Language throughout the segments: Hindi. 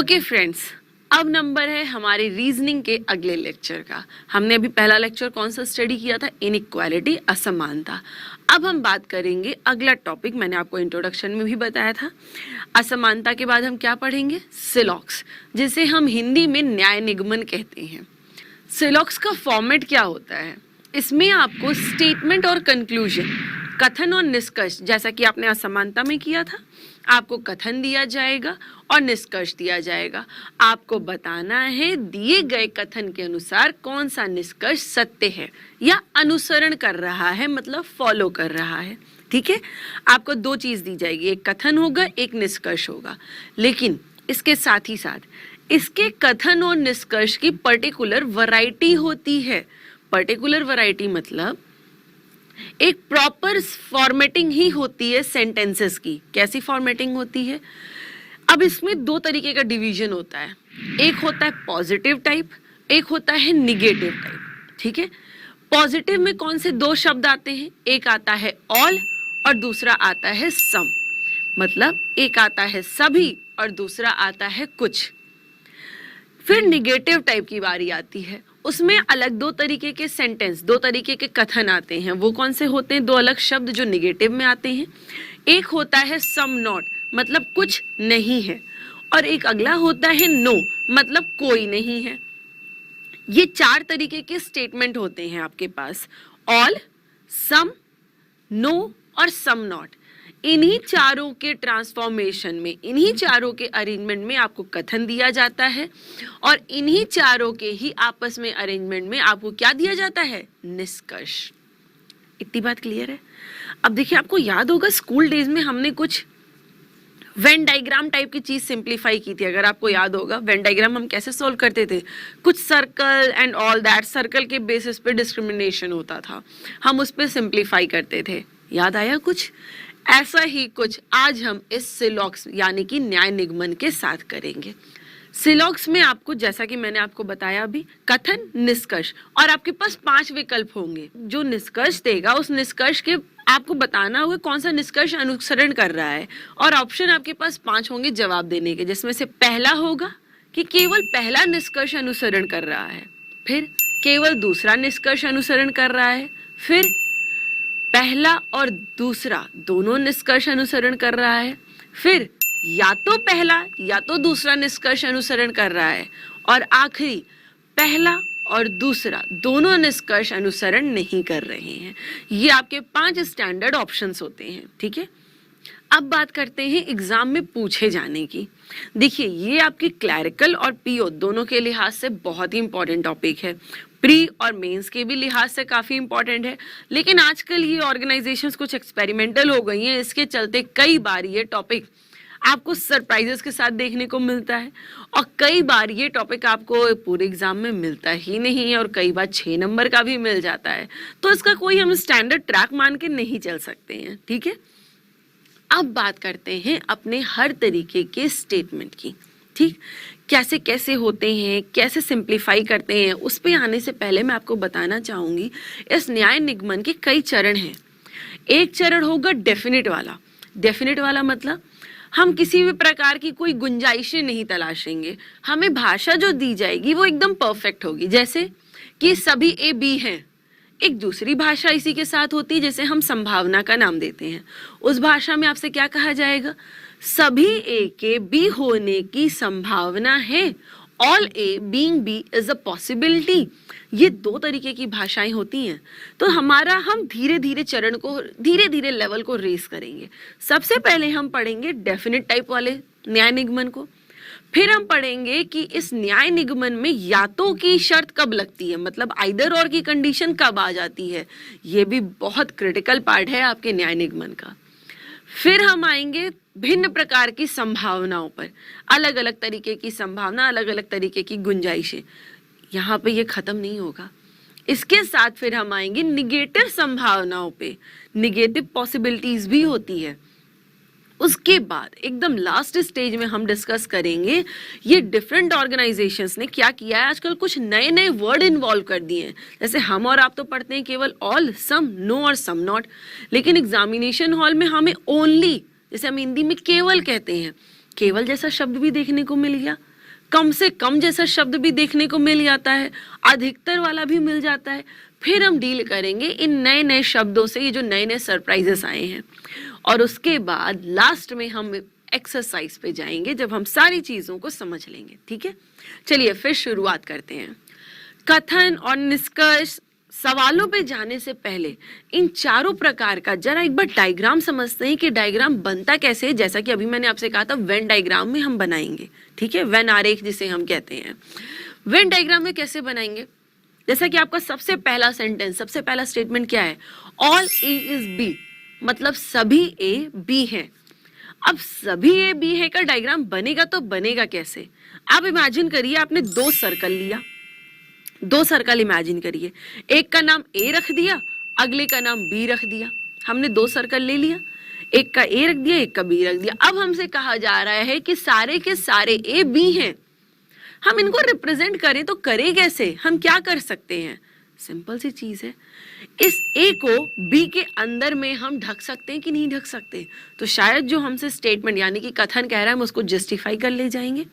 ओके फ्रेंड्स, अब नंबर है हमारे रीजनिंग के अगले लेक्चर का। हमने अभी पहला लेक्चर कौन सा स्टडी किया था? इनइक्वालिटी, असमानता। अब हम बात करेंगे अगला टॉपिक, मैंने आपको इंट्रोडक्शन में भी बताया था। असमानता के बाद हम क्या पढ़ेंगे? सिलॉक्स, जिसे हम हिंदी में न्याय निगमन कहते हैं। सिलॉक्स का फॉर्मेट क्या होता है? इसमें आपको स्टेटमेंट और कंक्लूजन, कथन और निष्कर्ष, जैसा कि आपने असमानता में किया था, आपको कथन दिया जाएगा और निष्कर्ष दिया जाएगा। आपको बताना है दिए गए कथन के अनुसार कौन सा निष्कर्ष सत्य है या अनुसरण कर रहा है, मतलब फॉलो कर रहा है। ठीक है, आपको दो चीज दी जाएगी, एक कथन होगा, एक निष्कर्ष होगा। लेकिन इसके साथ ही साथ इसके कथन और निष्कर्ष की पर्टिकुलर वैरायटी होती है। पर्टिकुलर वैरायटी मतलब एक प्रॉपर फॉर्मेटिंग ही होती है सेंटेंसेस की। कैसी फॉर्मेटिंग होती है? अब इसमें दो तरीके का डिवीजन होता है, एक होता है पॉजिटिव टाइप, एक होता है निगेटिव टाइप। ठीक है, पॉजिटिव में कौन से दो शब्द आते हैं? एक आता है ऑल और दूसरा आता है सम, मतलब एक आता है सभी और दूसरा आता है कुछ। फिर निगेटिव टाइप की बारी आती है, उसमें अलग दो तरीके के सेंटेंस, दो तरीके के कथन आते हैं। वो कौन से होते हैं? दो अलग शब्द जो निगेटिव में आते हैं। एक होता है सम नॉट, मतलब कुछ नहीं है, और एक अगला होता है नो, मतलब कोई नहीं है। ये चार तरीके के स्टेटमेंट होते हैं आपके पास, ऑल, सम, नो और सम नॉट। इन्हीं चारों के ट्रांसफॉर्मेशन में, इन्हीं चारों के अरेंजमेंट में आपको कथन दिया जाता है और इन्हीं चारों के ही आपस में अरेंजमेंट में आपको क्या दिया जाता है? निष्कर्ष। इतनी बात क्लियर है? अब देखिए, आपको याद होगा स्कूल डेज में हमने कुछ वेन डायग्राम टाइप की चीज सिंप्लीफाई की थी। अगर आपको याद होगा, वेन डायग्राम हम कैसे सॉल्व करते थे? कुछ circle and all that, circle के बेसिस पे डिस्क्रिमिनेशन होता था, हम उस पर सिंप्लीफाई करते थे। याद आया कुछ? ऐसा ही कुछ आज हम इस सिलॉक्स यानी कि न्याय निगमन के साथ करेंगे। सिलॉक्स में आपको, जैसा कि मैंने आपको बताया अभी, कथन, निष्कर्ष, और आपके पास 5 विकल्प होंगे। जो निष्कर्ष देगा उस निष्कर्ष के आपको बताना होगा कौन सा निष्कर्ष अनुसरण कर रहा है, और ऑप्शन आपके पास 5 होंगे जवाब देने के, जिसमें से पहला होगा कि केवल पहला निष्कर्ष अनुसरण कर रहा है, फिर केवल दूसरा निष्कर्ष अनुसरण कर रहा है, फिर पहला और दूसरा दोनों निष्कर्ष अनुसरण कर रहा है, फिर या तो पहला या तो दूसरा निष्कर्ष अनुसरण कर रहा है, और आखिरी पहला और दूसरा दोनों निष्कर्ष अनुसरण नहीं कर रहे हैं। ये आपके 5 स्टैंडर्ड ऑप्शंस होते हैं। ठीक है, अब बात करते हैं एग्जाम में पूछे जाने की। देखिए, ये आपके क्लैरिकल और पीओ दोनों के लिहाज से बहुत ही इंपॉर्टेंट टॉपिक है, प्री और मेंस के भी लिहाज से काफी इंपॉर्टेंट है। लेकिन आजकल ये ऑर्गेनाइजेशंस कुछ एक्सपेरिमेंटल हो गई हैं, इसके चलते कई बार ये टॉपिक आपको सरप्राइजेस के साथ देखने को मिलता है, और कई बार ये टॉपिक आपको पूरे एग्जाम में मिलता ही नहीं है, और कई बार 6 नंबर का भी मिल जाता है। तो इसका कोई हम स्टैंडर्ड ट्रैक मान के नहीं चल सकते हैं। ठीक है, अब बात करते हैं अपने हर तरीके के स्टेटमेंट की। ठीक, कैसे कैसे होते हैं, कैसे सिंप्लीफाई करते हैं, उस पे आने से पहले मैं आपको बताना चाहूंगी इस न्याय निगमन के कई चरण हैं। एक चरण होगा डेफिनेट वाला। डेफिनेट वाला मतलब हम किसी भी प्रकार की कोई गुंजाइशें नहीं तलाशेंगे, हमें भाषा जो दी जाएगी वो एकदम परफेक्ट होगी। जैसे कि सभी ए बी हैं, एक दूसरी भाषा इसी के साथ होती है जिसे हम संभावना का नाम देते हैं। उस भाषा में आपसे क्या कहा जाएगा? सभी ए के बी होने की संभावना है, all A being B is a possibility. ये दो तरीके की भाषाएं होती हैं। तो हम धीरे धीरे चरण को, धीरे धीरे लेवल को रेस करेंगे। सबसे पहले हम पढ़ेंगे डेफिनेट टाइप वाले न्याय निगमन को, फिर हम पढ़ेंगे कि इस न्याय निगमन में या तो की शर्त कब लगती है, मतलब आइदर और की कंडीशन कब आ जाती है। ये भी बहुत क्रिटिकल पार्ट है आपके न्याय निगमन का। फिर हम आएंगे भिन्न प्रकार की संभावनाओं पर, अलग अलग तरीके की संभावना, अलग अलग तरीके की गुंजाइशें। यहाँ पे ये खत्म नहीं होगा। इसके साथ फिर हम आएंगे निगेटिव संभावनाओं पे, निगेटिव पॉसिबिलिटीज भी होती है। उसके बाद एकदम लास्ट स्टेज में हम डिस्कस करेंगे ये डिफरेंट ऑर्गेनाइजेशंस ने क्या किया है। आजकल कुछ नए नए वर्ड इन्वॉल्व कर दिए हैं। जैसे हम और आप तो पढ़ते हैं केवल ऑल, सम, नो और सम नॉट, लेकिन एग्जामिनेशन हॉल में हमें ओनली, जैसे हम हिंदी में केवल कहते हैं, केवल जैसा शब्द भी देखने को मिल गया। कम से कम जैसा शब्द भी देखने को मिल जाता है, अधिकतर वाला भी मिल जाता है। फिर हम डील करेंगे इन नए नए शब्दों से, ये जो नए नए सरप्राइजेस आए हैं, और उसके बाद लास्ट में हम एक्सरसाइज पे जाएंगे जब हम सारी चीजों को समझ लेंगे। ठीक है, चलिए फिर शुरुआत करते हैं। कथन और निष्कर्ष सवालों पे जाने से पहले इन चारों प्रकार का जरा एक बार डायग्राम समझते हैं कि डायग्राम बनता कैसे है। जैसा कि अभी मैंने आपसे कहा था वेन डायग्राम में हम बनाएंगे। ठीक है, वेन आरेख जिसे हम कहते हैं, वेन डायग्राम में कैसे बनाएंगे। जैसा कि आपका सबसे पहला सेंटेंस, सबसे पहला स्टेटमेंट क्या है, ऑल ए इज बी, मतलब सभी ए बी है। अब सभी ए बी है का डायग्राम बनेगा तो बनेगा कैसे। आप इमेजिन करिए आपने दो सर्कल लिया, दो सर्कल इमेजिन करिए, एक का नाम ए रख दिया, अगले का नाम बी रख दिया। हमने दो सर्कल ले लिया, एक का ए रख दिया, एक का बी रख दिया। अब हमसे कहा जा रहा है कि सारे के सारे ए बी हैं, हम इनको रिप्रेजेंट करें तो करें कैसे, हम क्या कर सकते हैं। सिंपल सी चीज है, इस ए को बी के अंदर में हम ढक सकते हैं कि नहीं ढक सकते। तो शायद जो हमसे स्टेटमेंट यानी कि कथन कह रहा है हम उसको जस्टिफाई कर ले जाएंगे।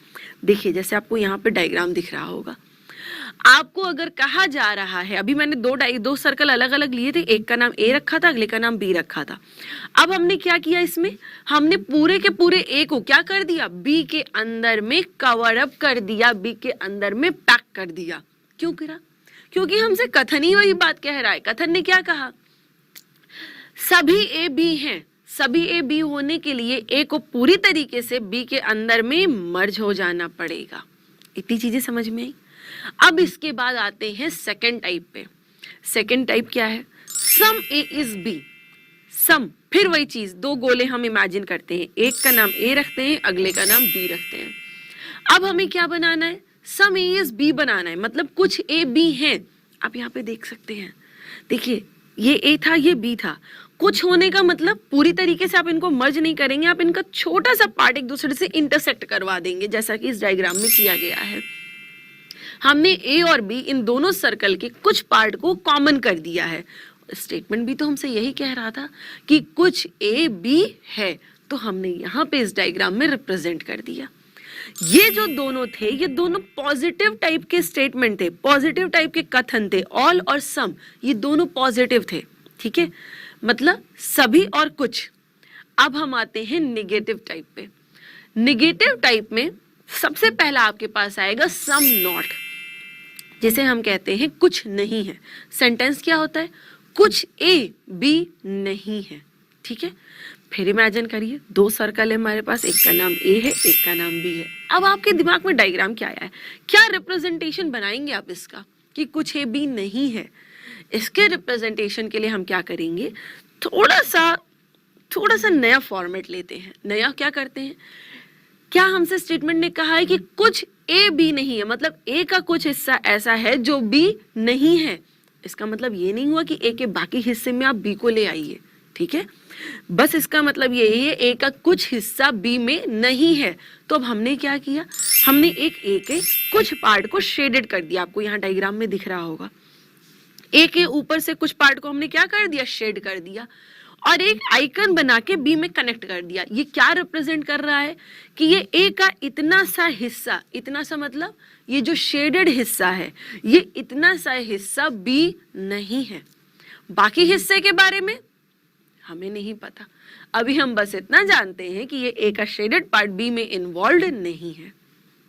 देखिए जैसे आपको यहाँ पे डायग्राम दिख रहा होगा, आपको अगर कहा जा रहा है, अभी मैंने दो सर्कल अलग अलग लिए थे, एक का नाम ए रखा था, अगले का नाम बी रखा था। अब हमने क्या किया, इसमें हमने पूरे के पूरे ए को क्या कर दिया, बी के अंदर में कवर अप कर दिया, बी के अंदर में पैक कर दिया। क्यों करा, क्योंकि हमसे कथन ही वही बात कह रहा है। कथन ने क्या कहा, सभी ए बी हैं, सभी ए बी होने के लिए ए को पूरी तरीके से बी के अंदर में मर्ज हो जाना पड़ेगा। इतनी चीजें समझ में आई। अब इसके बाद आते हैं सेकंड टाइप पे। सेकंड टाइप क्या है, सम ए इज बी, सम, फिर वही चीज, दो गोले हम इमेजिन करते हैं, एक का नाम ए रखते हैं, अगले का नाम बी रखते हैं। अब हमें क्या बनाना है, सम ए इज बी बनाना है, मतलब कुछ ए बी हैं। आप यहाँ पे देख सकते हैं, देखिए ये ए था, ये बी था। कुछ होने का मतलब पूरी तरीके से आप इनको मर्ज नहीं करेंगे, आप इनका छोटा सा पार्ट एक दूसरे से इंटरसेक्ट करवा देंगे, जैसा कि इस डायग्राम में किया गया है। हमने ए और बी इन दोनों सर्कल के कुछ पार्ट को कॉमन कर दिया है। स्टेटमेंट भी तो हमसे यही कह रहा था कि कुछ ए बी है, तो हमने यहाँ पे इस डायग्राम में रिप्रेजेंट कर दिया। ये जो दोनों थे, ये दोनों पॉजिटिव टाइप के स्टेटमेंट थे, पॉजिटिव टाइप के कथन थे। ऑल और सम, ये दोनों पॉजिटिव थे। ठीक है, मतलब सभी और कुछ। अब हम आते हैं निगेटिव टाइप पे। निगेटिव टाइप में सबसे पहला आपके पास आएगा सम नॉट, जिसे हम कहते हैं कुछ नहीं है। सेंटेंस क्या होता है, कुछ ए बी नहीं है। ठीक है, फिर इमेजिन करिए दो सर्कल है हमारे पास, एक का नाम ए है, एक का नाम बी है। अब आपके दिमाग में डायग्राम क्या आया है, क्या रिप्रेजेंटेशन बनाएंगे आप इसका कि कुछ ए बी नहीं है। इसके रिप्रेजेंटेशन के लिए हम क्या करेंगे, थोड़ा सा नया फॉर्मेट लेते हैं। नया क्या करते हैं, क्या हमसे स्टेटमेंट ने कहा है कि कुछ ए बी नहीं है, मतलब ए का कुछ हिस्सा ऐसा है जो बी नहीं है। इसका मतलब ये नहीं हुआ कि ए के बाकी हिस्से में आप बी को ले आइए। ठीक है, बस इसका मतलब यही है ए का कुछ हिस्सा बी में नहीं है। तो अब हमने क्या किया, हमने एक ए के कुछ पार्ट को शेडेड कर दिया, आपको यहाँ डायग्राम में दिख रहा होगा। ए के ऊपर से कुछ पार्ट को हमने क्या कर दिया, शेड कर दिया, और एक आइकन बना के बी में कनेक्ट कर दिया। ये क्या रिप्रेजेंट कर रहा है कि ये ए का इतना सा हिस्सा, इतना सा मतलब ये जो शेडेड हिस्सा है, ये इतना सा हिस्सा बी नहीं है। बाकी हिस्से के बारे में हमें नहीं पता। अभी हम बस इतना जानते हैं कि ये ए का शेडेड पार्ट बी में इन्वॉल्व नहीं है।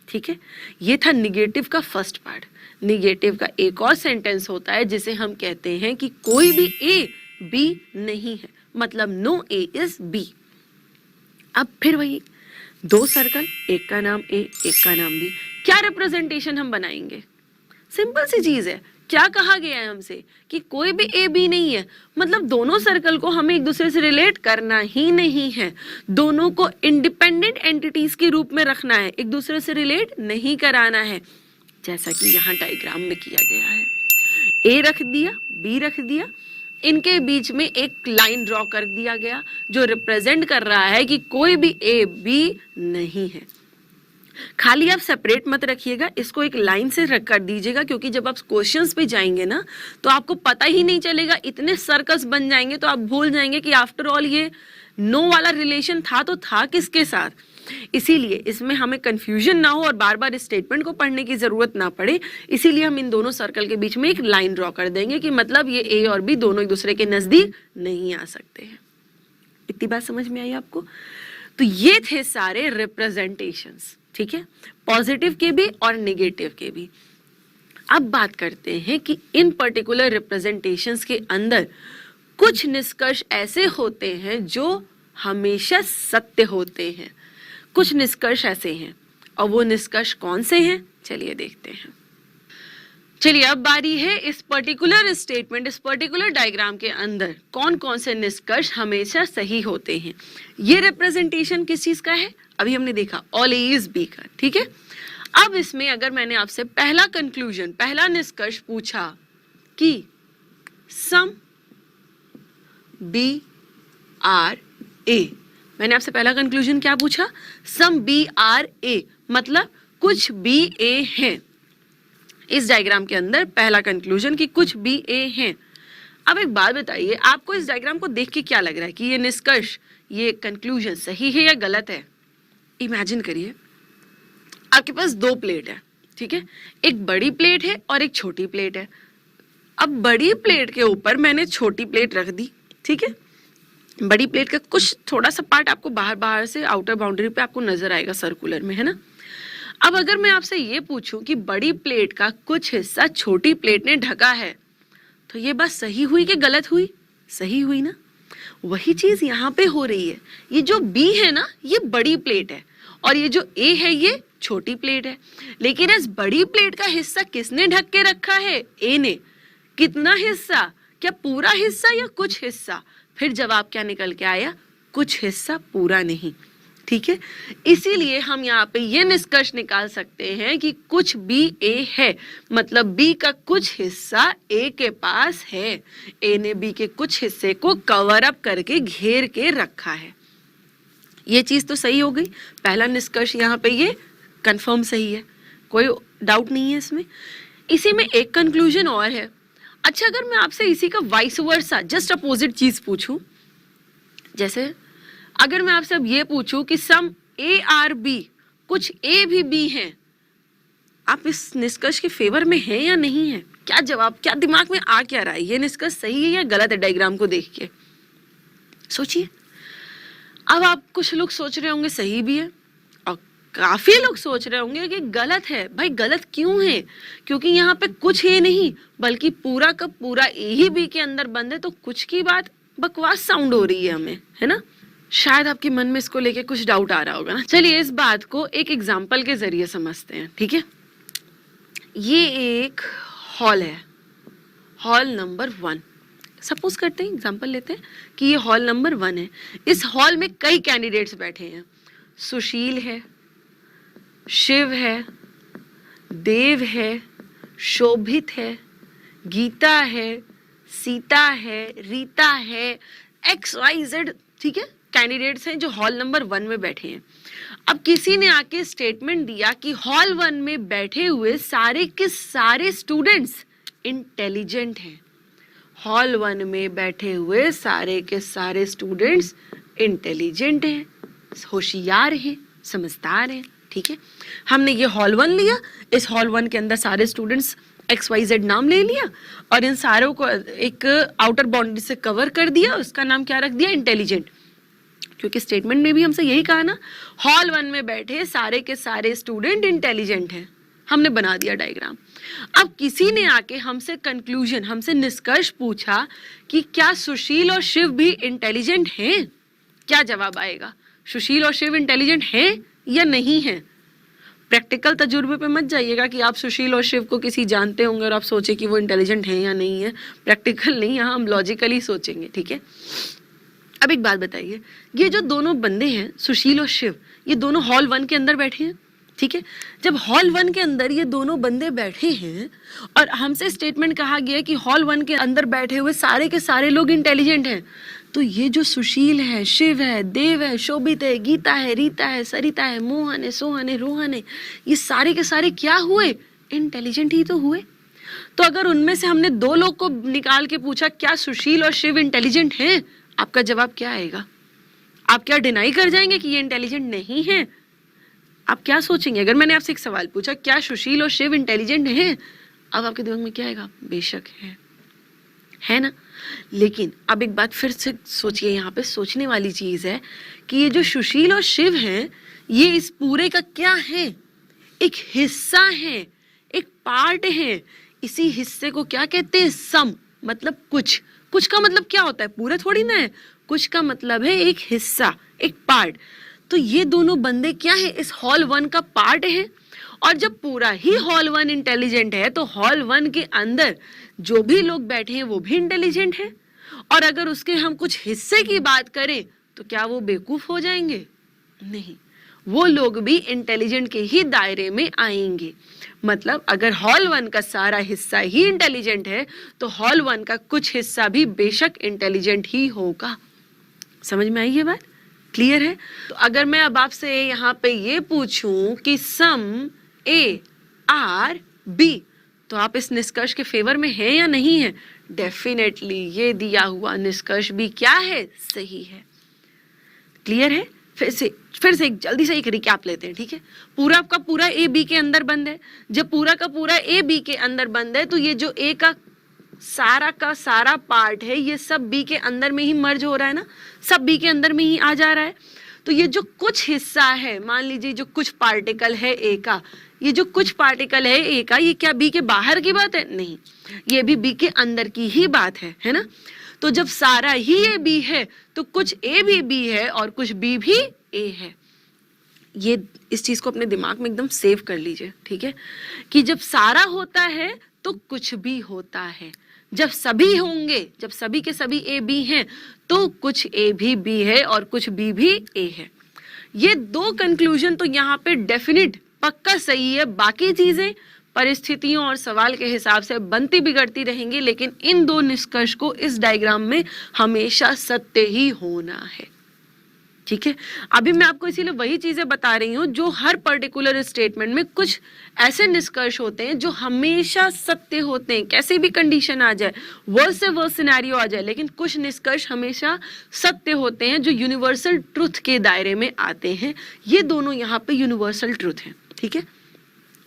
ठीक है, ये था निगेटिव का फर्स्ट पार्ट। निगेटिव का एक और सेंटेंस होता है जिसे हम कहते हैं कि कोई भी ए बी नहीं है, मतलब नो ए इज बी। अब फिर वही दो सर्कल, एक का नाम ए, एक का नाम बी। क्या रिप्रेजेंटेशन हम बनाएंगे, सिंपल सी चीज है। क्या कहा गया है हमसे कि कोई भी ए बी नहीं है, मतलब दोनों सर्कल को हमें एक दूसरे से रिलेट करना ही नहीं है, दोनों को इंडिपेंडेंट एंटिटीज के रूप में रखना है, एक दूसरे से रिलेट नहीं कराना है, जैसा कि यहाँ डायग्राम में किया गया है। ए रख दिया, बी रख दिया, इनके बीच में एक लाइन ड्रॉ कर दिया गया जो रिप्रेजेंट कर रहा है कि कोई भी ए बी नहीं है। खाली आप सेपरेट मत रखिएगा, इसको एक लाइन से रख कर दीजिएगा, क्योंकि जब आप क्वेश्चंस पे जाएंगे ना तो आपको पता ही नहीं चलेगा, इतने सर्कल्स बन जाएंगे तो आप भूल जाएंगे कि आफ्टर ऑल ये नो वाला रिलेशन था तो था किसके साथ। इसीलिए इसमें हमें कंफ्यूजन ना हो और बार बार इस स्टेटमेंट को पढ़ने की जरूरत ना पड़े, इसीलिए हम इन दोनों सर्कल के बीच में एक लाइन ड्रॉ कर देंगे कि मतलब ये ए और बी दोनों एक दूसरे के नजदीक नहीं आ सकते हैं। इतनी बात समझ में आई आपको? तो ये थे सारे रिप्रेजेंटेशंस, ठीक है, पॉजिटिव के भी और नेगेटिव के भी। अब बात करते हैं कि इन पर्टिकुलर रिप्रेजेंटेशंस के अंदर कुछ निष्कर्ष ऐसे होते हैं जो हमेशा सत्य होते हैं, कुछ निष्कर्ष ऐसे हैं, और वो निष्कर्ष कौन से हैं चलिए देखते हैं। चलिए अब बारी है इस पर्टिकुलर स्टेटमेंट, इस पर्टिकुलर डायग्राम के अंदर कौन कौन से निष्कर्ष हमेशा सही होते हैं। ये रिप्रेजेंटेशन किस चीज का है? अभी हमने देखा ऑल ए इज बी का, ठीक है। अब इसमें अगर मैंने आपसे पहला कंक्लूजन, पहला निष्कर्ष पूछा कि सम बी आर ए, मैंने आपसे पहला कंक्लूजन क्या पूछा? सम बी आर ए, मतलब कुछ बी ए है। इस डायग्राम के अंदर पहला कंक्लूजन कि कुछ बी ए हैं। अब एक बात बताइए, आपको इस डायग्राम को देख के क्या लग रहा है कि ये निष्कर्ष, ये कंक्लूजन सही है या गलत है? इमेजिन करिए आपके पास दो प्लेट है, ठीक है, एक बड़ी प्लेट है और एक छोटी प्लेट है। अब बड़ी प्लेट के ऊपर मैंने छोटी प्लेट रख दी, ठीक है, बड़ी प्लेट का कुछ थोड़ा सा पार्ट आपको बाहर बाहर से आउटर बाउंड्री पे आपको नजर आएगा सर्कुलर में, है ना। अब अगर मैं आपसे ये पूछूं कि बड़ी प्लेट का कुछ हिस्सा छोटी प्लेट ने ढका है, तो ये बात सही हुई कि गलत हुई? सही हुई ना। वही चीज यहाँ पे हो रही है। ये जो बी है ना, ये बड़ी प्लेट है, और ये जो ए है ये छोटी प्लेट है। लेकिन इस बड़ी प्लेट का हिस्सा किसने ढक के रखा है? ए ने। कितना हिस्सा? क्या पूरा हिस्सा या कुछ हिस्सा? फिर जवाब क्या निकल के आया? कुछ हिस्सा, पूरा नहीं, ठीक है। इसीलिए हम यहाँ पे ये निष्कर्ष निकाल सकते हैं कि कुछ बी ए है, मतलब बी का कुछ हिस्सा ए के पास है। ए ने बी के कुछ हिस्से को कवर अप करके घेर के रखा है। ये चीज तो सही हो गई, पहला निष्कर्ष यहाँ पे ये कंफर्म सही है, कोई डाउट नहीं है इसमें। इसी में एक कंक्लूजन और है। अच्छा, अगर मैं आपसे इसी का वाइस वर्सा, जस्ट अपोजिट चीज पूछूं, जैसे अगर मैं आपसे अब ये पूछूं कि सम ए आर बी, कुछ ए भी बी हैं, आप इस निष्कर्ष के फेवर में हैं या नहीं है? क्या जवाब, क्या दिमाग में आ क्या रहा है? ये निष्कर्ष सही है या गलत है? डायग्राम को देख के सोचिए। अब आप कुछ लोग सोच रहे होंगे सही भी है, और काफी लोग सोच रहे होंगे कि गलत है। भाई गलत क्यों है? क्योंकि यहाँ पे कुछ ए नहीं बल्कि पूरा का पूरा ए ही बी के अंदर बंद है, तो कुछ की बात बकवास साउंड हो रही है हमें, है ना। शायद आपके मन में इसको लेके कुछ डाउट आ रहा होगा ना। चलिए इस बात को एक एग्जाम्पल के जरिए समझते हैं, ठीक है। ये एक हॉल है, हॉल नंबर 1। सपोज करते हैं, एग्जाम्पल लेते हैं कि ये हॉल नंबर 1 है। इस हॉल में कई कैंडिडेट्स बैठे हैं। सुशील है, शिव है, देव है, शोभित है, गीता है, सीता है, रीता है, XYZ, ठीक है, कैंडिडेट्स हैं जो हॉल नंबर 1 में बैठे हैं। अब किसी ने आके स्टेटमेंट दिया कि हॉल 1 में बैठे हुए सारे के सारे स्टूडेंट्स इंटेलिजेंट हैं। हॉल 1 में बैठे हुए सारे के सारे स्टूडेंट्स इंटेलिजेंट हैं, होशियार हैं, समझदार हैं, ठीक है। हमने ये हॉल 1 लिया, इस हॉल 1 के अंदर सारे स्टूडेंट्स XYZ नाम ले लिया और इन सारों को एक आउटर बाउंड्री से कवर कर दिया, उसका नाम क्या रख दिया? इंटेलिजेंट। क्योंकि स्टेटमेंट में भी हमसे यही कहा ना, हॉल 1 में बैठे सारे के सारे स्टूडेंट इंटेलिजेंट हैं। हमने बना दिया डायग्राम। अब किसी ने आके हमसे कंक्लूजन, हमसे निष्कर्ष पूछा कि क्या सुशील और शिव भी इंटेलिजेंट हैं? क्या जवाब आएगा? सुशील और शिव इंटेलिजेंट हैं या नहीं हैं? प्रैक्टिकल तजुर्बे पे मत जाइएगा कि आप सुशील और शिव को किसी जानते होंगे और आप सोचे कि वो इंटेलिजेंट हैं या नहीं है। प्रैक्टिकल नहीं, यहाँ हम लॉजिकली सोचेंगे, ठीक है। अब एक बात बताइए, ये जो दोनों बंदे हैं सुशील और शिव, ये दोनों हॉल 1 के अंदर बैठे हैं, ठीक है। जब हॉल 1 के अंदर ये दोनों बंदे बैठे हैं और हमसे स्टेटमेंट कहा गया कि हॉल 1 के अंदर बैठे हुए सारे के सारे लोग इंटेलिजेंट हैं, तो ये जो सुशील है, शिव है, देव है, शोभित है, गीता है, रीता है, सरिता है, मोहन है, सोहन है, रोहन है, ये सारे के सारे क्या हुए? इंटेलिजेंट ही तो हुए। तो अगर उनमें से हमने 2 लोग को निकाल के पूछा क्या सुशील और शिव इंटेलिजेंट हैं, आपका जवाब क्या आएगा? आप क्या डिनाई कर जाएंगे कि ये इंटेलिजेंट नहीं है? आप क्या सोचेंगे अगर मैंने आपसे एक सवाल पूछा, क्या सुशील और शिव इंटेलिजेंट हैं? अब आपके दिमाग में क्या आएगा? बेशक है ना। लेकिन अब एक बात फिर से सोचिए, यहाँ पे सोचने वाली चीज है कि ये जो सुशील और शिव हैं, ये इस पूरे का क्या है? एक हिस्सा है, एक पार्ट है। इसी हिस्से को क्या कहते हैं? सम, मतलब कुछ। कुछ का मतलब क्या होता है? पूरा थोड़ी ना है। कुछ का मतलब है एक हिस्सा, एक पार्ट। तो ये दोनों बंदे क्या है? इस हॉल 1 का पार्ट है। और जब पूरा ही हॉल 1 इंटेलिजेंट है तो हॉल 1 के अंदर जो भी लोग बैठे हैं वो भी इंटेलिजेंट है। और अगर उसके हम कुछ हिस्से की बात करें तो क्या वो बेवकूफ हो जाएंगे? नहीं, वो लोग भी इंटेलिजेंट के ही दायरे में आएंगे। मतलब अगर हॉल 1 का सारा हिस्सा ही इंटेलिजेंट है तो हॉल 1 का कुछ हिस्सा भी बेशक इंटेलिजेंट ही होगा। समझ में आई ये बात? क्लियर है? तो अगर मैं अब आपसे यहाँ पे ये पूछूं कि सम ए आर बी, तो आप इस निष्कर्ष के फेवर में हैं या नहीं है? डेफिनेटली ये दिया हुआ निष्कर्ष भी क्या है? सही है। क्लियर है? फिर से एक जल्दी से एक रिकैप लेते हैं, ठीक है? पूरा का पूरा ए बी के अंदर बंद है। जब पूरा का पूरा ए बी के अंदर बंद है तो ये जो ए का सारा पार्ट है ये सब बी के अंदर में ही मर्ज हो रहा है ना, सब बी के अंदर में ही आ जा रहा है। तो ये जो कुछ हिस्सा है, मान लीजिए जो कुछ पार्टिकल है ए का, ये जो कुछ पार्टिकल है ए का, ये क्या बी के बाहर की बात है? नहीं, ये भी बी के अंदर की ही बात है ना। तो जब सारा ही ए बी है तो कुछ ए भी बी है और कुछ बी भी ए है। ये इस चीज को अपने दिमाग में एकदम सेव कर लीजिए, ठीक है? कि जब सारा होता है तो कुछ भी होता है। जब सभी होंगे, जब सभी के सभी ए बी हैं तो कुछ ए भी बी है और कुछ बी भी ए है। ये दो कंक्लूजन तो यहाँ पे डेफिनेट पक्का सही है। बाकी चीजें परिस्थितियों और सवाल के हिसाब से बनती बिगड़ती रहेंगी, लेकिन इन दो निष्कर्ष को इस डायग्राम में हमेशा सत्य ही होना है, ठीक है? अभी मैं आपको इसीलिए वही चीजें बता रही हूँ जो हर पर्टिकुलर स्टेटमेंट में कुछ ऐसे निष्कर्ष होते हैं जो हमेशा सत्य होते हैं। कैसे भी कंडीशन आ जाए, वर्स्ट से वर्स्ट सिनेरियो आ जाए, लेकिन कुछ निष्कर्ष हमेशा सत्य होते हैं जो यूनिवर्सल ट्रुथ के दायरे में आते हैं। ये दोनों यहाँ पे यूनिवर्सल ट्रुथ हैं, ठीक है?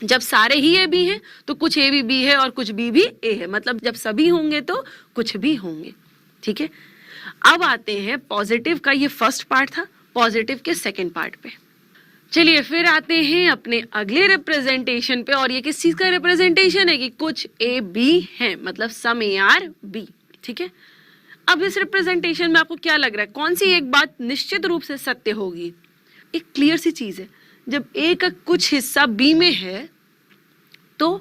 जब सारे ही ए बी हैं तो कुछ ए भी बी है और कुछ बी भी ए है। मतलब जब सभी होंगे तो कुछ भी होंगे, ठीक है? अब आते हैं पॉजिटिव का, ये फर्स्ट पार्ट था, पॉजिटिव के सेकंड पार्ट पे। चलिए फिर आते हैं अपने अगले रिप्रेजेंटेशन पे। और ये किस चीज का रिप्रेजेंटेशन है? कि कुछ ए बी है, मतलब सम ए आर बी, ठीक है? अब इस रिप्रेजेंटेशन में आपको क्या लग रहा है, कौन सी एक बात निश्चित रूप से सत्य होगी? एक क्लियर सी चीज है, जब ए का कुछ हिस्सा बी में है तो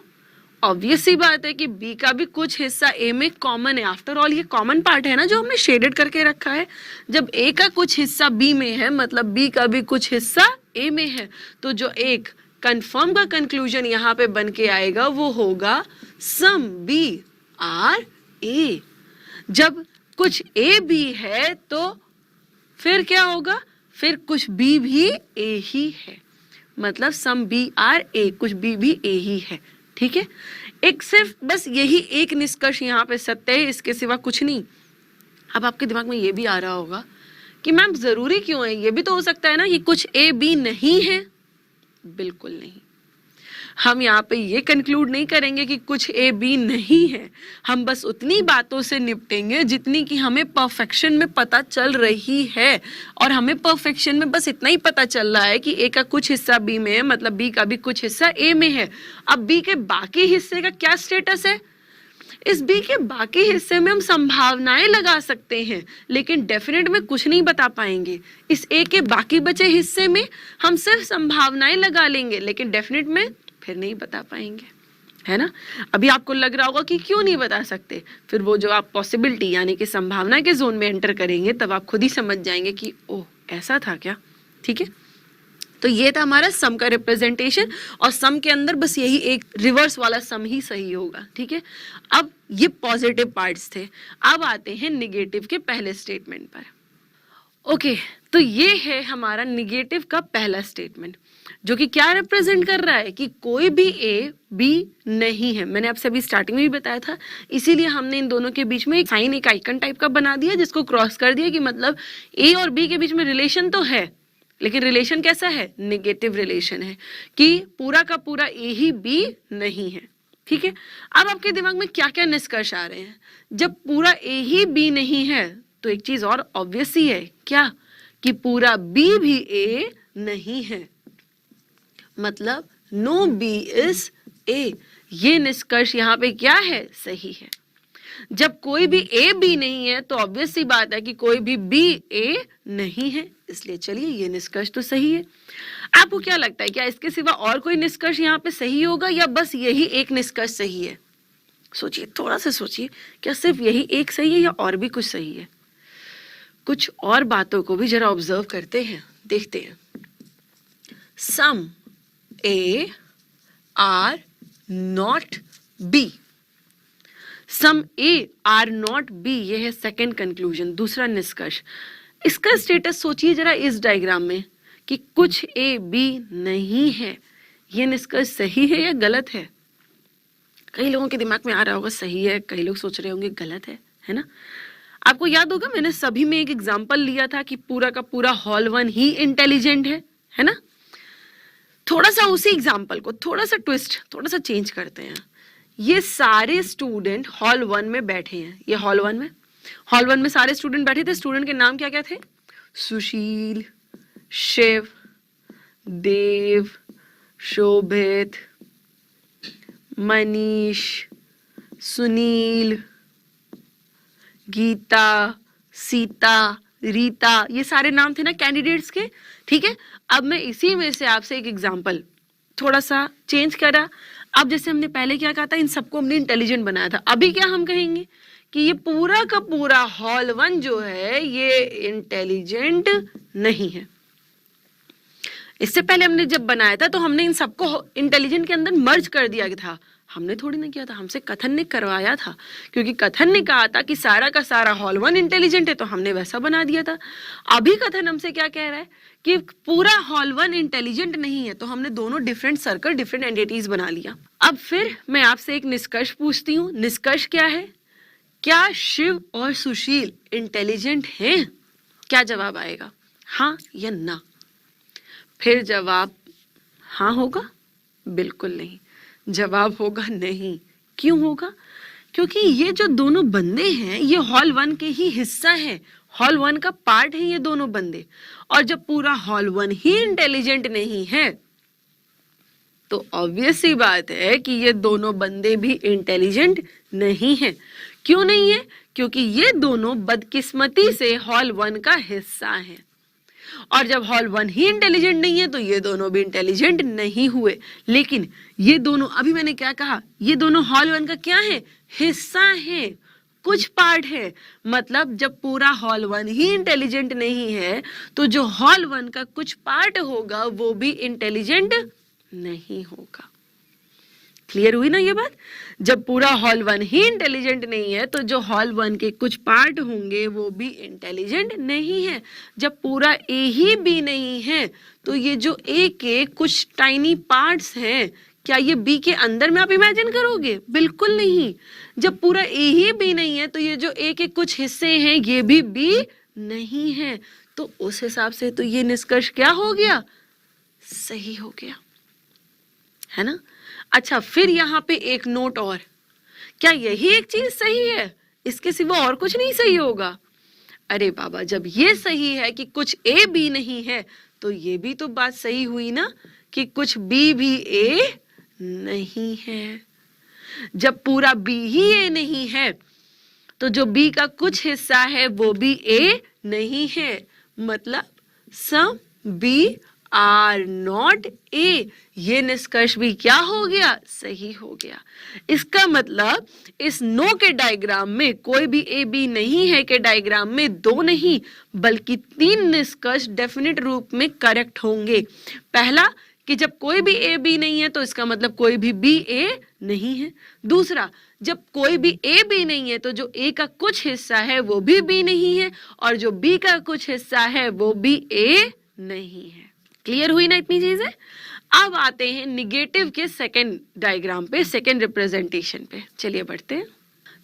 ऑब्वियस सी बात है कि बी का भी कुछ हिस्सा ए में कॉमन है। आफ्टर ऑल ये कॉमन पार्ट है ना जो हमने शेडेड करके रखा है। जब ए का कुछ हिस्सा बी में है मतलब बी का भी कुछ हिस्सा ए में है, तो जो एक कंफर्म का कंक्लूजन यहाँ पे बन के आएगा वो होगा सम बी आर ए। जब कुछ ए बी है तो फिर क्या होगा? फिर कुछ बी भी ए ही है, मतलब सम बी आर ए, कुछ बी भी ए ही है, ठीक है? एक सिर्फ बस यही एक निष्कर्ष यहाँ पे सत्य है, इसके सिवा कुछ नहीं। अब आपके दिमाग में ये भी आ रहा होगा कि मैम जरूरी क्यों है? ये भी तो हो सकता है ना कि कुछ ए बी नहीं है। बिल्कुल नहीं, हम यहाँ पे ये कंक्लूड नहीं करेंगे कि कुछ ए बी नहीं है। हम बस उतनी बातों से निपटेंगे जितनी कि हमें परफेक्शन में पता चल रही है। और हमें परफेक्शन में बस इतना ही पता चल रहा है कि ए का कुछ हिस्सा बी में है, मतलब बी का भी कुछ हिस्सा ए में है। अब बी के बाकी हिस्से का क्या स्टेटस है? इस बी के बाकी हिस्से में हम संभावनाएं लगा सकते हैं, लेकिन डेफिनेट में कुछ नहीं बता पाएंगे। इस ए के बाकी बचे हिस्से में हम सिर्फ संभावनाएं लगा लेंगे, लेकिन डेफिनेट में फिर नहीं बता पाएंगे, है ना? अभी आपको लग रहा होगा कि क्यों नहीं बता सकते, फिर वो जो आप पॉसिबिलिटी यानी कि संभावना के जोन में एंटर करेंगे तब आप खुद ही समझ जाएंगे कि ओह ऐसा था क्या, ठीक है? तो ये था हमारा सम का रिप्रेजेंटेशन, और सम के अंदर बस यही एक रिवर्स वाला सम ही सही होगा, ठीक है? अब ये पॉजिटिव पार्ट्स थे। अब आते हैं निगेटिव के पहले स्टेटमेंट पर। ओके, तो ये है हमारा निगेटिव का पहला स्टेटमेंट, जो कि क्या रिप्रेजेंट कर रहा है कि कोई भी ए बी नहीं है। मैंने आपसे अभी स्टार्टिंग में भी बताया था, इसीलिए हमने इन दोनों के बीच में एक साइन, एक आइकन टाइप का बना दिया जिसको क्रॉस कर दिया कि मतलब ए और बी के बीच में रिलेशन तो है, लेकिन रिलेशन कैसा है, नेगेटिव रिलेशन है कि पूरा का पूरा ए ही बी नहीं है। ठीक है, अब आपके दिमाग में क्या क्या निष्कर्ष आ रहे हैं? जब पूरा ए ही बी नहीं है तो एक चीज और ऑब्वियस ही है, क्या, कि पूरा बी भी ए नहीं है, मतलब नो बी इज ए। ये निष्कर्ष यहाँ पे क्या है, सही है। जब कोई भी ए बी नहीं है तो ऑब्वियस सी बात है कि कोई भी बी ए नहीं है, इसलिए चलिए ये निष्कर्ष तो सही है। आपको क्या लगता है, क्या इसके सिवा और कोई निष्कर्ष यहाँ पे सही होगा या बस यही एक निष्कर्ष सही है? सोचिए, थोड़ा सा सोचिए, क्या सिर्फ यही एक सही है या और भी कुछ सही है? कुछ और बातों को भी जरा ऑब्जर्व करते हैं, देखते हैं। Some A are not B, some A are not B, ये है सेकेंड कंक्लूजन, दूसरा निष्कर्ष। इसका स्टेटस सोचिए जरा इस डायग्राम में कि कुछ ए बी नहीं है, ये निष्कर्ष सही है या गलत है? कई लोगों के दिमाग में आ रहा होगा सही है, कई लोग सोच रहे होंगे गलत है ना? आपको याद होगा मैंने सभी में एक एग्जांपल लिया था कि पूरा का पूरा हॉल 1 ही इंटेलिजेंट है ना? थोड़ा सा उसी एग्जांपल को थोड़ा सा ट्विस्ट, थोड़ा सा चेंज करते हैं। ये सारे स्टूडेंट हॉल 1 में बैठे हैं, ये हॉल 1 में सारे स्टूडेंट बैठे थे। स्टूडेंट के नाम क्या क्या थे? सुशील, शिव, देव, शोभित, मनीष, सुनील, गीता, सीता, रीता, ये सारे नाम थे ना कैंडिडेट्स के। ठीक है, अब मैं इसी में से आपसे एक एग्जांपल थोड़ा सा चेंज करा। अब जैसे हमने पहले क्या कहा था, इन सबको हमने इंटेलिजेंट बनाया था, अभी क्या हम कहेंगे कि ये पूरा का पूरा हॉल 1 जो है ये इंटेलिजेंट नहीं है। इससे पहले हमने जब बनाया था तो हमने इन सबको इंटेलिजेंट के अंदर मर्ज कर दिया था, हमने थोड़ी ना किया था, हमसे कथन ने करवाया था, क्योंकि कथन ने कहा था कि सारा का सारा हॉल 1 इंटेलिजेंट है, तो हमने वैसा बना दिया था। अभी कथन हमसे क्या कह रहा है कि पूरा हॉल 1 इंटेलिजेंट नहीं है, तो हमने दोनों डिफरेंट सर्कल, डिफरेंट एंटिटीज बना लिया। अब फिर मैं आपसे एक निष्कर्ष पूछती हूँ, निष्कर्ष क्या है? क्या शिव और सुशील इंटेलिजेंट हैं? क्या जवाब आएगा, हाँ या ना? फिर जवाब हाँ होगा? बिल्कुल नहीं, जवाब होगा नहीं। क्यों होगा? क्योंकि ये जो दोनों बंदे हैं ये हॉल 1 के ही हिस्सा है, हॉल 1 का पार्ट है ये दोनों बंदे। और जब पूरा हॉल 1 ही इंटेलिजेंट नहीं है तो ऑब्वियस सी बात है कि ये दोनों बंदे भी इंटेलिजेंट नहीं है। क्यों नहीं है? क्योंकि ये दोनों बदकिस्मती से हॉल 1 का हिस्सा हैं। और जब हॉल 1 ही इंटेलिजेंट नहीं है तो ये दोनों भी इंटेलिजेंट नहीं हुए। लेकिन ये दोनों, अभी मैंने क्या कहा, ये दोनों हॉल 1 का क्या है? हिस्सा है, कुछ पार्ट है। मतलब जब पूरा हॉल 1 ही इंटेलिजेंट नहीं है तो जो हॉल 1 का कुछ पार्ट होगा वो भी इंटेलिजेंट नहीं होगा। क्लियर हुई ना ये बात? जब पूरा हॉल 1 ही इंटेलिजेंट नहीं है तो जो हॉल 1 के कुछ पार्ट होंगे वो भी इंटेलिजेंट नहीं है। जब पूरा ए ही बी नहीं है तो ये जो ए के कुछ टाइनी पार्ट्स हैं, क्या ये बी के अंदर में आप इमेजिन करोगे? बिल्कुल नहीं। जब पूरा ए ही बी नहीं है तो ये जो ए के कुछ हिस्से हैं ये भी बी नहीं है। तो उस हिसाब से तो ये निष्कर्ष क्या हो गया? सही हो गया, है ना? अच्छा, फिर यहाँ पे एक नोट और, क्या यही एक चीज सही है? इसके सिवा और कुछ नहीं सही होगा? अरे बाबा, जब ये सही है कि कुछ ए बी नहीं है तो ये भी तो बात सही हुई ना कि कुछ बी भी ए नहीं है। जब पूरा बी ही ए नहीं है तो जो बी का कुछ हिस्सा है वो भी ए नहीं है। मतलब some B are not A, ये निष्कर्ष भी क्या हो गया? सही हो गया। इसका मतलब इस नो के डायग्राम में कोई भी ए बी नहीं है के डायग्राम में 2 नहीं बल्कि 3 निष्कर्ष डेफिनेट रूप में करेक्ट होंगे। पहला कि जब कोई भी ए बी नहीं है तो इसका मतलब कोई भी बी ए नहीं है। दूसरा, जब कोई भी ए बी नहीं है तो जो ए का कुछ हिस्सा है वो भी बी नहीं है और जो बी का कुछ हिस्सा है वो भी ए नहीं है। क्लियर हुई ना इतनी चीजें? अब आते हैं निगेटिव के सेकंड डायग्राम पे, सेकंड रिप्रेजेंटेशन पे। चलिए बढ़ते हैं।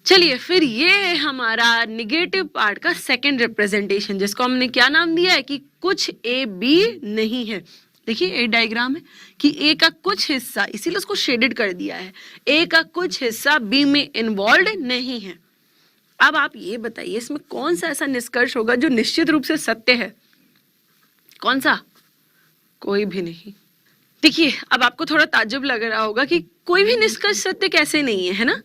चलिए फिर ये है हमारा निगेटिव पार्ट का सेकंड रिप्रेजेंटेशन, जिसको हमने क्या नाम दिया है कि कुछ ए बी नहीं है। देखिए ए डायग्राम है कि ए का कुछ हिस्सा, इसीलिए उसको शेडेड कर दिया है, ए का कुछ हिस्सा बी में इन्वॉल्व नहीं है। अब आप ये बताइए इसमें कौन सा ऐसा निष्कर्ष होगा जो निश्चित रूप से सत्य है? कौन सा? कोई भी नहीं। देखिए अब आपको थोड़ा ताज्जुब लग रहा होगा कि कोई भी निष्कर्ष सत्य कैसे नहीं है ना?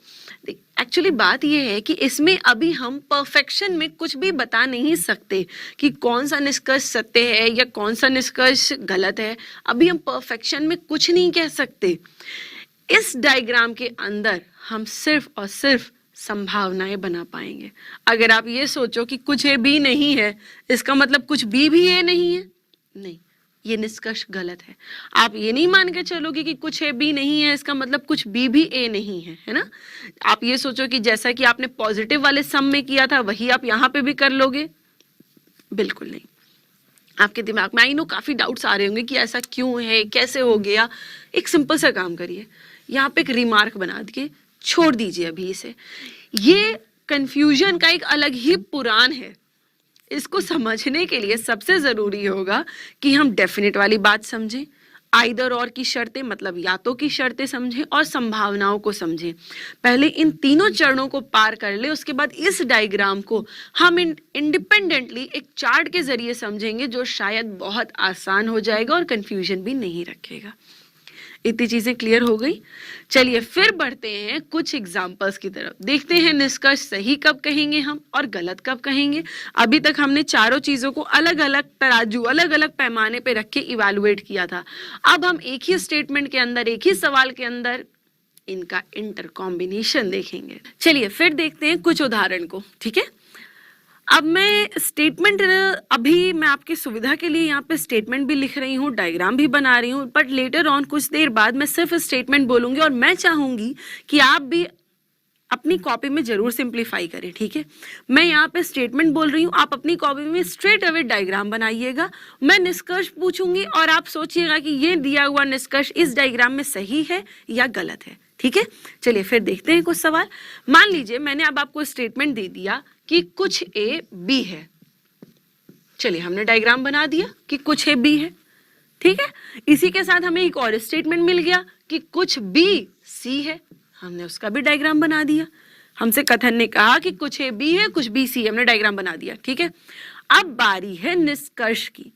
एक्चुअली बात यह है कि इसमें अभी हम परफेक्शन में कुछ भी बता नहीं सकते कि कौन सा निष्कर्ष सत्य है या कौन सा निष्कर्ष गलत है। अभी हम परफेक्शन में कुछ नहीं कह सकते। इस डायग्राम के अंदर हम सिर्फ और सिर्फ संभावनाएं बना पाएंगे। अगर आप ये सोचो कि कुछ ए बी नहीं है, इसका मतलब कुछ बी भी ए नहीं है, नहीं, ये निष्कर्ष गलत है। आप ये नहीं मान के चलोगे कि कुछ ए बी नहीं है, इसका मतलब कुछ बी भी ए नहीं है ना? आप ये सोचो कि जैसा कि आपने पॉजिटिव वाले सम में किया था वही आप यहाँ पे भी कर लोगे? बिल्कुल नहीं। आपके दिमाग में आई नो काफी डाउट्स आ रहे होंगे कि ऐसा क्यों है, कैसे हो गया। एक सिंपल सा काम करिए, यहाँ पे एक रिमार्क बना के छोड़ दीजिए अभी इसे। ये कंफ्यूजन का एक अलग ही पुराण है। इसको समझने के लिए सबसे जरूरी होगा कि हम डेफिनेट वाली बात समझें, आइदर और की शर्तें मतलब या तो की शर्तें समझें और संभावनाओं को समझें। पहले इन तीनों चरणों को पार कर ले, उसके बाद इस डायग्राम को हम इंडिपेंडेंटली एक चार्ट के जरिए समझेंगे जो शायद बहुत आसान हो जाएगा और कंफ्यूजन भी नहीं रखेगा। इतनी चीजें क्लियर हो गई। चलिए फिर बढ़ते हैं कुछ एग्जाम्पल्स की तरफ। देखते हैं निष्कर्ष सही कब कहेंगे हम और गलत कब कहेंगे। अभी तक हमने चारों चीजों को अलग अलग तराजू, अलग अलग पैमाने पे रख के इवैल्यूएट किया था। अब हम एक ही स्टेटमेंट के अंदर, एक ही सवाल के अंदर इनका इंटर कॉम्बिनेशन देखेंगे। चलिए फिर देखते हैं कुछ उदाहरण को, ठीक है? अब मैं स्टेटमेंट, अभी मैं आपकी सुविधा के लिए यहाँ पे स्टेटमेंट भी लिख रही हूँ, डायग्राम भी बना रही हूँ, बट लेटर ऑन कुछ देर बाद मैं सिर्फ स्टेटमेंट बोलूंगी और मैं चाहूंगी कि आप भी अपनी कॉपी में जरूर सिंप्लीफाई करें, ठीक है? मैं यहाँ पे स्टेटमेंट बोल रही हूँ, आप अपनी कॉपी में स्ट्रेट अवे डायग्राम बनाइएगा। मैं निष्कर्ष पूछूंगी और आप सोचिएगा कि ये दिया हुआ निष्कर्ष इस डायग्राम में सही है या गलत है, ठीक है? चलिए फिर देखते हैं कुछ सवाल। मान लीजिए मैंने अब आपको स्टेटमेंट दे दिया कि कुछ ए बी है। चलिए हमने डायग्राम बना दिया कि कुछ ए बी है, ठीक है? इसी के साथ हमें एक और स्टेटमेंट मिल गया कि कुछ बी सी है, हमने उसका भी डायग्राम बना दिया। हमसे कथन ने कहा कि कुछ ए बी है, कुछ बी सी, हमने डायग्राम बना दिया, ठीक है? अब बारी है निष्कर्ष की।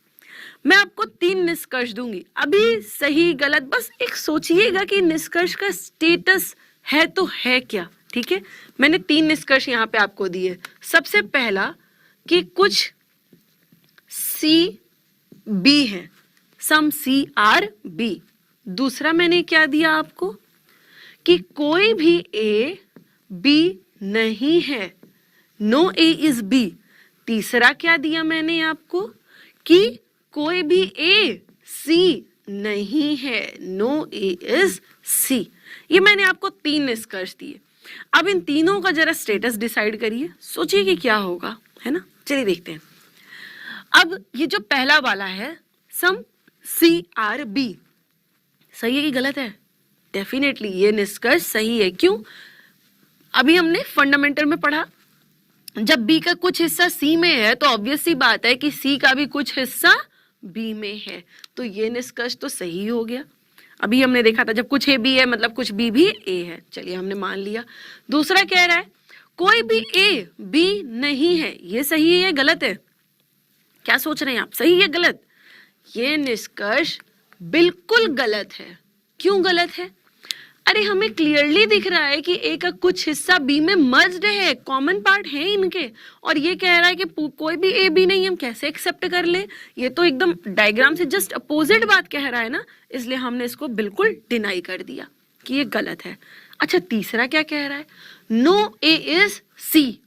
मैं आपको 3 निष्कर्ष दूंगी, अभी सही गलत बस एक सोचिएगा कि निष्कर्ष का स्टेटस है तो है क्या, ठीक है? मैंने 3 निष्कर्ष यहाँ पे आपको दिए। सबसे पहला कि कुछ सी बी है, सम सी आर बी। दूसरा मैंने क्या दिया आपको कि कोई भी ए बी नहीं है, नो ए इज बी। तीसरा क्या दिया मैंने आपको कि कोई भी ए सी नहीं है, नो ए इज सी। ये मैंने आपको 3 निष्कर्ष दिए। अब इन तीनों का जरा स्टेटस डिसाइड करिए, सोचिए कि क्या होगा, है ना? चलिए देखते हैं। अब ये जो पहला वाला है सम सी आर बी, सही है कि गलत है? डेफिनेटली ये निष्कर्ष सही है। क्यों? अभी हमने फंडामेंटल में पढ़ा, जब बी का कुछ हिस्सा सी में है तो ऑब्वियस सी बात है कि सी का भी कुछ हिस्सा बी में है, तो ये निष्कर्ष तो सही हो गया। अभी हमने देखा था जब कुछ ए बी है मतलब कुछ बी भी ए है, चलिए हमने मान लिया। दूसरा कह रहा है कोई भी ए बी नहीं है, ये सही है या गलत है? क्या सोच रहे हैं आप, सही है गलत? ये निष्कर्ष बिल्कुल गलत है। क्यों गलत है? अरे हमें क्लियरली दिख रहा है कि ए का कुछ हिस्सा बी में मर्ज्ड है, कॉमन पार्ट है इनके, और ये कह रहा है कि कोई भी ए बी नहीं, हम कैसे एक्सेप्ट कर ले? ये तो एकदम डायग्राम से जस्ट अपोजिट बात कह रहा है ना, इसलिए हमने इसको बिल्कुल डिनाई कर दिया कि ये गलत है। अच्छा तीसरा क्या कह रहा है? No A is C.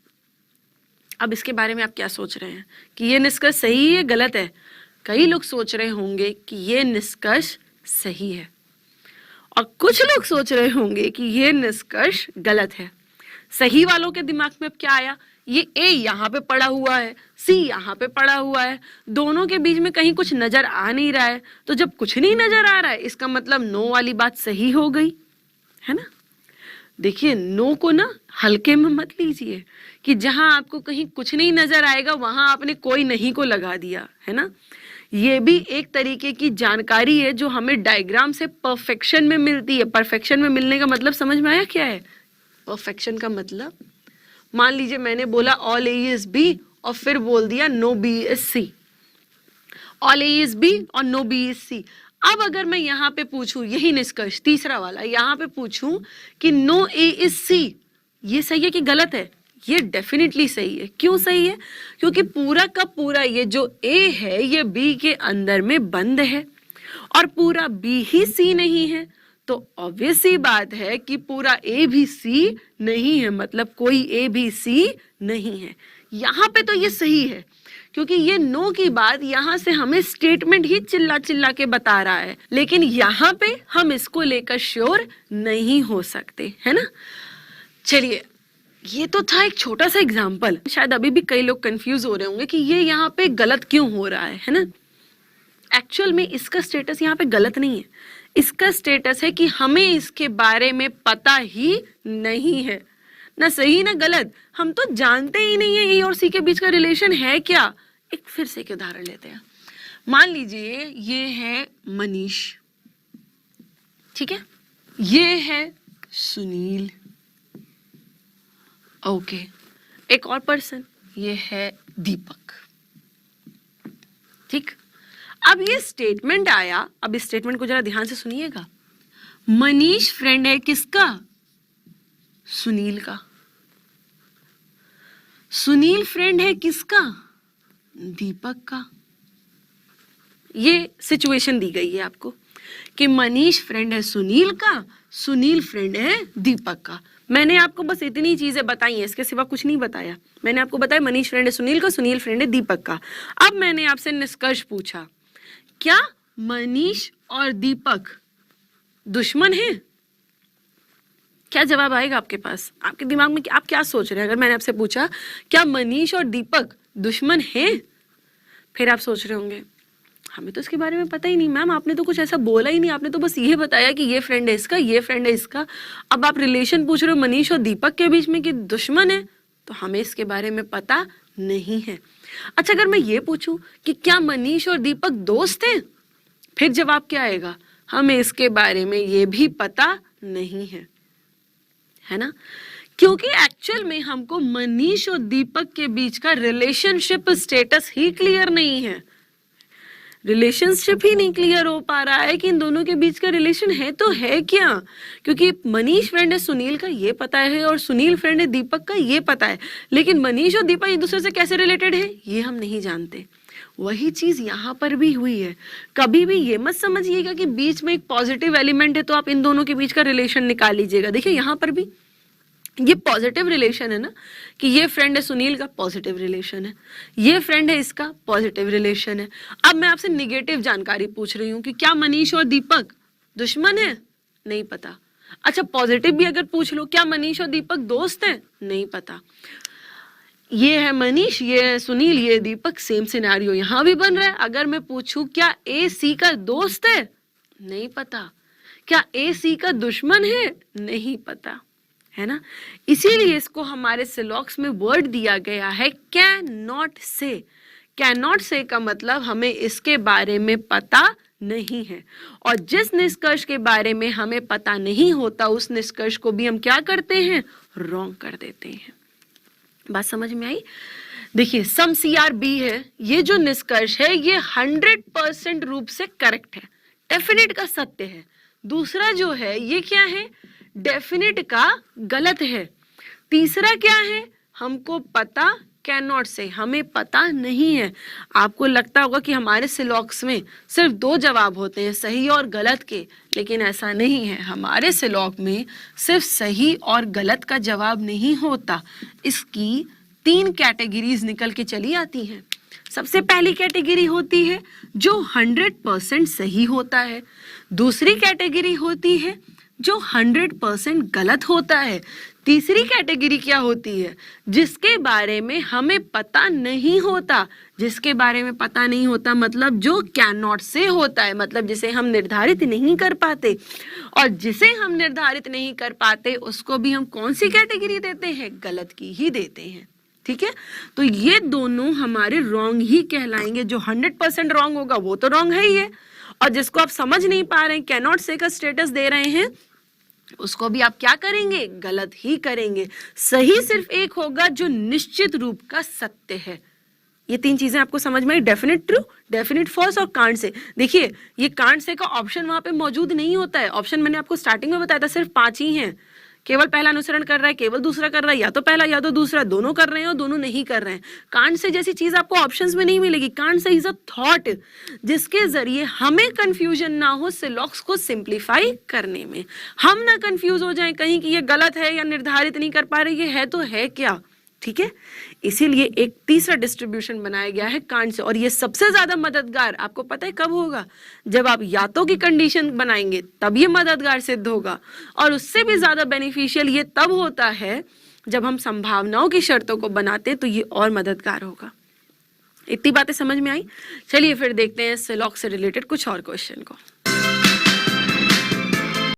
अब इसके बारे में आप क्या सोच रहे हैं कि ये निष्कर्ष सही है गलत है? कई लोग सोच रहे होंगे कि ये निष्कर्ष सही है और कुछ लोग सोच रहे होंगे कि ये निष्कर्ष गलत है। सही वालों के दिमाग में अब क्या आया? ये ए यहाँ पे पड़ा हुआ है, सी यहाँ पे पड़ा हुआ है, दोनों के बीच में कहीं कुछ नजर आ नहीं रहा है, तो जब कुछ नहीं नजर आ रहा है इसका मतलब नो वाली बात सही हो गई, है ना? देखिए नो को ना हल्के में मत लीजिए कि जहां आपको कहीं कुछ नहीं नजर आएगा वहां आपने कोई नहीं को लगा दिया, है ना। ये भी एक तरीके की जानकारी है जो हमें डायग्राम से परफेक्शन में मिलती है। परफेक्शन में मिलने का मतलब समझ में आया क्या है? परफेक्शन का मतलब, मान लीजिए मैंने बोला ऑल ए इज बी और फिर बोल दिया no B is C. All A is B और नो बी इज सी। अब अगर मैं यहाँ पे पूछूं, यही निष्कर्ष तीसरा वाला, यहाँ पे पूछूं कि नो ए इज सी, ये सही है कि गलत है? ये डेफिनेटली सही है। क्यों सही है? क्योंकि पूरा का पूरा ये जो ए है ये बी के अंदर में बंद है और पूरा बी ही सी नहीं है, तो ऑब्वियस सी बात है कि पूरा ए भी सी नहीं है, मतलब कोई ए भी सी नहीं है। यहाँ पे तो ये सही है क्योंकि ये नो की बात यहाँ से हमें स्टेटमेंट ही चिल्ला चिल्ला के बता रहा है, लेकिन यहाँ पे हम इसको लेकर श्योर नहीं हो सकते, है ना। चलिए, ये तो था एक छोटा सा एग्जाम्पल। शायद अभी भी कई लोग कंफ्यूज हो रहे होंगे कि ये यहाँ पे गलत क्यों हो रहा है ना। एक्चुअल में इसका स्टेटस यहाँ पे गलत नहीं है, इसका स्टेटस है कि हमें इसके बारे में पता ही नहीं है, ना सही ना गलत। हम तो जानते ही नहीं है ए और सी के बीच का रिलेशन है क्या। एक फिर से एक उदाहरण लेते हैं। मान लीजिए ये है मनीष, ठीक है, ये है सुनील, ओके, एक और पर्सन, ये है दीपक, ठीक। अब ये स्टेटमेंट आया, अब इस स्टेटमेंट को जरा ध्यान से सुनिएगा। मनीष फ्रेंड है किसका? सुनील का। सुनील फ्रेंड है किसका? दीपक का। ये सिचुएशन दी गई है आपको कि मनीष फ्रेंड है सुनील का, सुनील फ्रेंड है दीपक का। मैंने आपको बस इतनी चीजें बताई हैं, इसके सिवा कुछ नहीं बताया। मैंने आपको बताया मनीष फ्रेंड है सुनील का, सुनील फ्रेंड है दीपक का। अब मैंने आपसे निष्कर्ष पूछा, क्या मनीष और दीपक दुश्मन हैं? क्या जवाब आएगा आपके पास? आपके दिमाग में आप क्या सोच रहे हैं? अगर मैंने आपसे पूछा क्या मनीष और दीपक दुश्मन हैं, फिर आप सोच रहे होंगे हमें तो इसके बारे में पता ही नहीं मैम, आपने तो कुछ ऐसा बोला ही नहीं, आपने तो बस ये बताया कि ये फ्रेंड है इसका, ये फ्रेंड है इसका। अब आप रिलेशन पूछ रहे हो मनीष और दीपक के बीच में कि दुश्मन है, तो हमें इसके बारे में पता नहीं है। अच्छा, अगर मैं ये पूछूं कि क्या मनीष और दीपक दोस्त हैं, फिर जवाब क्या आएगा? हमें इसके बारे में ये भी पता नहीं है ना। क्योंकि एक्चुअल में हमको मनीष और दीपक के बीच का रिलेशनशिप स्टेटस ही क्लियर नहीं है, रिलेशनशिप ही नहीं क्लियर हो पा रहा है कि इन दोनों के बीच का रिलेशन है तो है क्या। क्योंकि मनीष फ्रेंड है सुनील का ये पता है और सुनील फ्रेंड है दीपक का ये पता है, लेकिन मनीष और दीपक एक दूसरे से कैसे रिलेटेड है ये हम नहीं जानते। वही चीज यहाँ पर भी हुई है। कभी भी ये मत समझिएगा कि बीच में एक पॉजिटिव एलिमेंट है तो आप इन दोनों के बीच का रिलेशन निकाल लीजिएगा। देखिए यहाँ पर भी ये पॉजिटिव रिलेशन है ना, कि ये फ्रेंड है सुनील का, पॉजिटिव रिलेशन है, ये फ्रेंड है इसका, पॉजिटिव रिलेशन है। अब मैं आपसे निगेटिव जानकारी पूछ रही हूँ कि क्या मनीष और दीपक दुश्मन है, नहीं पता। अच्छा, पॉजिटिव भी अगर पूछ लो, क्या मनीष और दीपक दोस्त हैं, नहीं पता। ये है मनीष, ये है सुनील, ये दीपक, सेम सिनेरियो यहाँ भी बन रहा है। अगर मैं पूछूं क्या ए सी का दोस्त है, नहीं पता। क्या ए सी का दुश्मन है, नहीं पता, है ना। इसीलिए इसको हमारे सिलॉक्स में वर्ड दिया गया है कैन नॉट से। कैन नॉट से का मतलब हमें इसके बारे में पता नहीं है, और जिस निष्कर्ष के बारे में हमें पता नहीं होता उस निष्कर्ष को भी हम क्या करते हैं, रॉन्ग कर देते हैं। बात समझ में आई? देखिए सम CRB है, ये जो निष्कर्ष है ये 100% रूप से करेक्ट है, डेफिनेट का सत्य है। दूसरा जो है ये क्या है, डेफिनेट का गलत है। तीसरा क्या है, हमको पता कैन नॉट से, हमें पता नहीं है। आपको लगता होगा कि हमारे सिलॉक्स में सिर्फ 2 जवाब होते हैं, सही और गलत के, लेकिन ऐसा नहीं है। हमारे सिलॉक में सिर्फ सही और गलत का जवाब नहीं होता, इसकी 3 कैटेगरीज निकल के चली आती हैं। सबसे पहली कैटेगरी होती है जो 100% सही होता है, दूसरी कैटेगरी होती है जो 100% गलत होता है। तीसरी कैटेगरी क्या होती है? जिसके बारे में हमें पता नहीं होता। जिसके बारे में पता नहीं होता मतलब जो कैन नॉट से होता है, मतलब जिसे हम निर्धारित नहीं कर पाते। और जिसे हम निर्धारित नहीं कर पाते उसको भी हम कौन सी कैटेगरी देते हैं? गलत की ही देते हैं। ठीक है, तो ये दोनों हमारे रॉन्ग ही कहलाएंगे। जो 100% रॉन्ग होगा वो तो रॉन्ग है ही है, और जिसको आप समझ नहीं पा रहे हैं, कैन नॉट से का स्टेटस दे रहे हैं, उसको भी आप क्या करेंगे? गलत ही करेंगे। सही सिर्फ एक होगा जो निश्चित रूप का सत्य है। ये तीन चीजें आपको समझ में आई, डेफिनेट ट्रू, डेफिनेट फॉल्स और कांट से। देखिए ये कांट से का ऑप्शन वहां पे मौजूद नहीं होता है। ऑप्शन मैंने आपको स्टार्टिंग में बताया था सिर्फ 5 ही हैं। केवल पहला अनुसरण कर रहा है, केवल दूसरा कर रहा है, या तो पहला या तो दूसरा, दोनों कर रहे हैं और दोनों नहीं कर रहे हैं। कांट से जैसी चीज आपको ऑप्शंस में नहीं मिलेगी। Can't say is a thought जिसके जरिए हमें कंफ्यूजन ना हो सिलॉक्स को सिंप्लीफाई करने में। हम ना कंफ्यूज हो जाएं कहीं कि ये गलत है या निर्धारित नहीं कर पा रहे, ये है तो है क्या। ठीक है, इसीलिए एक तीसरा डिस्ट्रीब्यूशन बनाया गया है कांट से। और ये सबसे ज्यादा मददगार आपको पता है कब होगा? जब आप या तो की कंडीशन बनाएंगे तब ये मददगार सिद्ध होगा, और उससे भी ज्यादा बेनिफिशियल ये तब होता है जब हम संभावनाओं की शर्तों को बनाते तो ये और मददगार होगा। इतनी बातें समझ में आई? चलिए फिर देखते हैं सिलॉक्स से रिलेटेड कुछ और क्वेश्चन को।